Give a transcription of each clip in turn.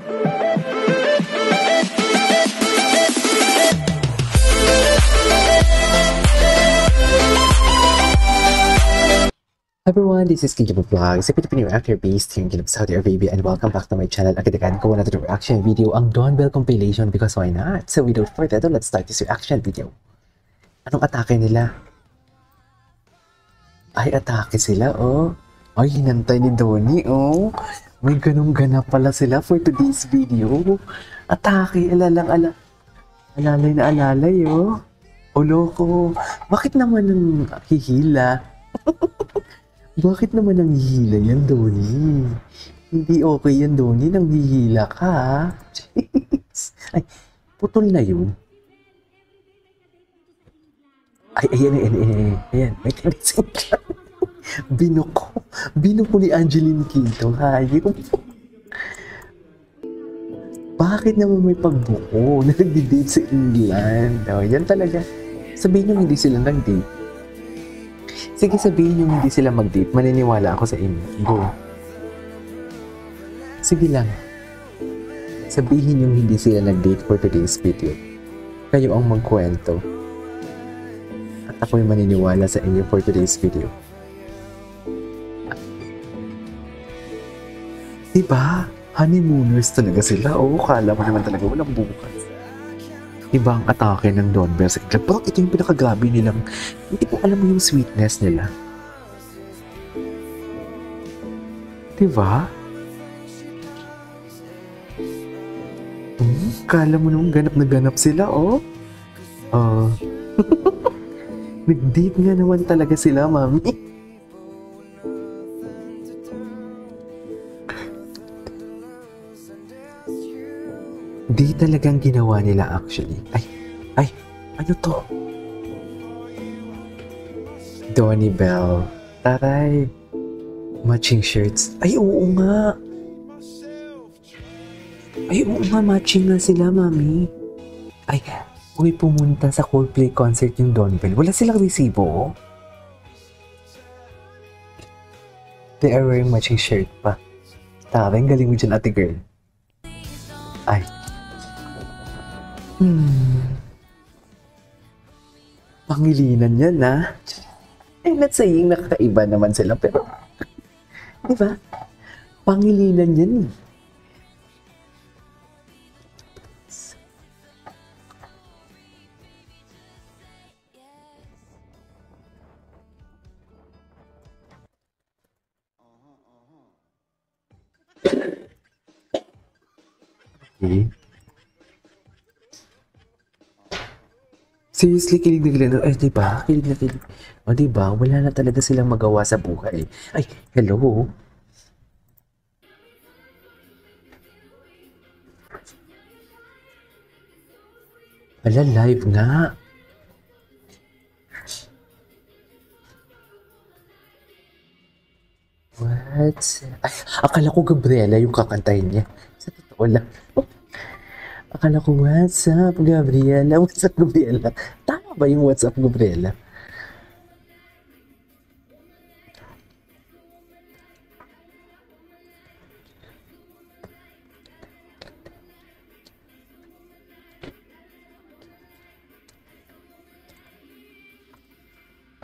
Everyone, this is Kinjabo Vlogs, a Filipino actor based here in Saudi Arabia, and welcome back to my channel. Agad-agad ko na ito reaction video ang Dawn Bell compilation because why not? So without further ado, let's start this reaction video. Anong atake nila? Ay, atake sila, oh. Ay, hinantay ni Donnie, oh. May ganong ganap pala sila for today's video. Atake, alalay na alalay, oh. O loko, bakit naman ang hihila? Bakit naman ang hihila yan, Donnie? Hindi okay yan, Donnie, nang hihila ka. Jeez. Ay, putol na yun. Ay, ayan. May kinising ka. Binuko ni Angeline Quinto. Hayop. Bakit naman may pagbuko na nagdi-date sa England? Oh, yan talaga. Sabihin nyo hindi sila nag-date. Sige, sabihin nyo hindi sila mag-date. Maniniwala ako sa inyo. Go. Sige lang. Sabihin nyo hindi sila nag-date for today's video. Kayo ang magkwento. At ako'y maniniwala sa inyo for today's video. Diba? Honeymooners talaga sila. Oo, kala mo naman talaga walang bukas. Iba ang atake ng Dawn Bell sa England. Parang ito yung pinakagrabe nilang, hindi ko alam mo yung sweetness nila. Diba? Kala mo naman ganap na ganap sila, oh. Nag-date nga naman talaga sila, mami. Di talagang ginawa nila actually. Ay, ano to? Donnie Bell. Taray. Matching shirts. Ay, oo nga. Matching na sila, mami. Ay, pumunta sa Coldplay concert yung Dawn Bell. Wala silang resibo. They are wearing matching shirt pa. Taray, galing mo dyan, ate girl. Ay. Pangilinan yan, ha? I'm not saying nakakaiba naman sila, pero diba? Pangilinan yan. Okay. Seriously, kilig na kilig. Ay, diba? Kilig na kilig. O, diba? Wala na talaga silang magawa sa buhay. Ay, hello? Ala, live nga. What? Ay, akala ko Gabriela yung kakantahin niya. Sa totoo lang. Akala ko, what's up, Gabriela? What's up, Gabriela? Tama ba yung what's up, Gabriela?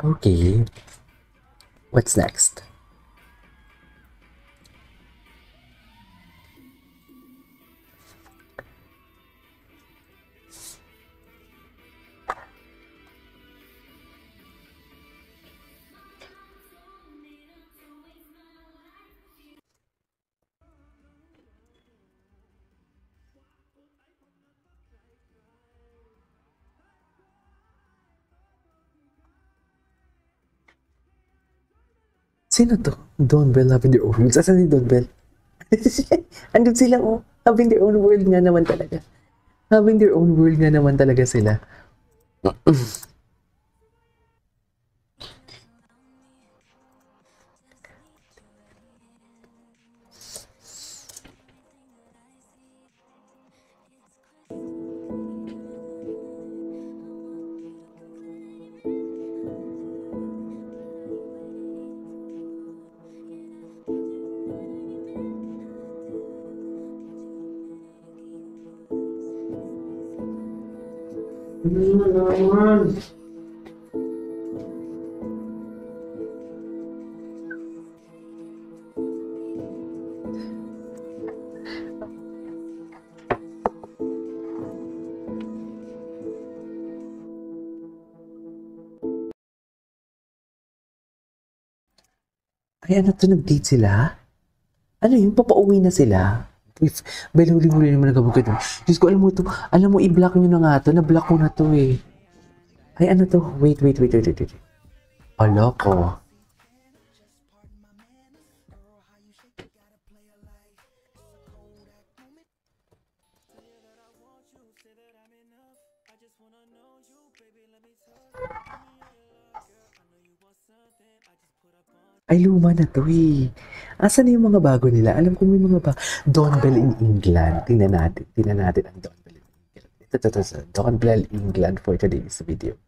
Okay. What's next? Sino to? Dawn Bell having their own world. Asan si Dawn Bell? Andun sila, oh. Having their own world nga naman talaga. Having their own world nga naman talaga sila. Ay, ano to? Nag-date sila? Ano yun? Papauwi na sila? Uy, huli-huli naman nagabugad. Diyos ko, alam mo, i-block nyo na nga to. Na-block ko na to eh. Ay, ano to? Wait. Alo ko. Ay, luma na to eh. Asan na yung mga bago nila? Alam ko may mga Dawn Bell in England. Tingnan natin ang Dawn Bell in England. Ito. Dawn Bell England for today's video.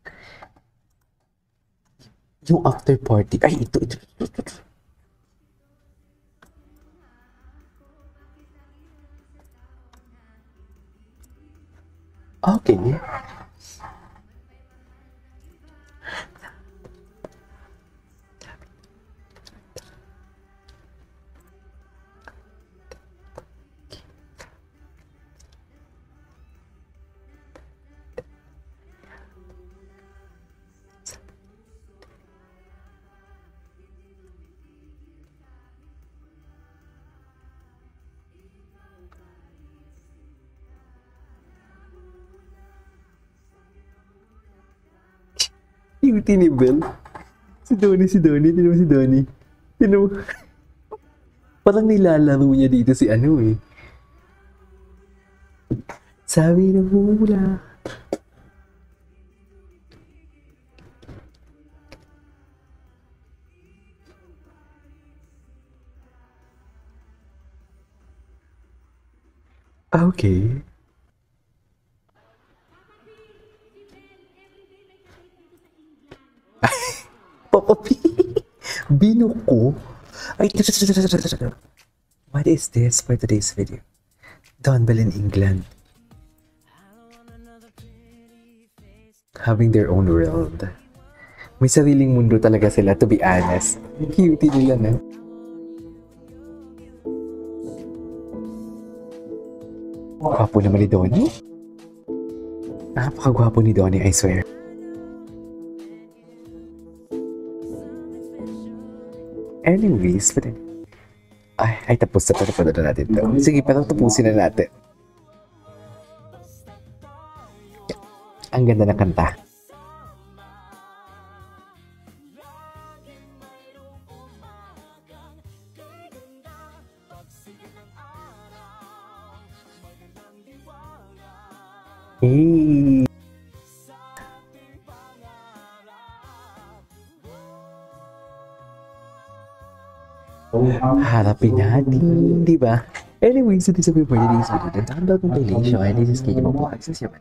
Yung after party. Ay, ito. Okay. Cutie ni Belle. Si Donnie. Tinan mo si Donnie. Tinan mo. Parang nilalaro niya dito si ano eh. Sabi ng hula. Okay. Popopi. Binuko. Ay, what is this for today's video? Dawn Bell in England. Having their own world. May sariling mundo talaga sila, to be honest. Cutie nila na. Gwapo naman ni Donnie. Napakagwapo ni Donnie, I swear. Anyways, ay tapos na natin to. Sige, parang tapusin na natin. Ang ganda ng kanta. Hey! Harapin natin, di ba? Anyways, ito sa video for today's video. Download compilation. This is Kiki Mabuhay. This is your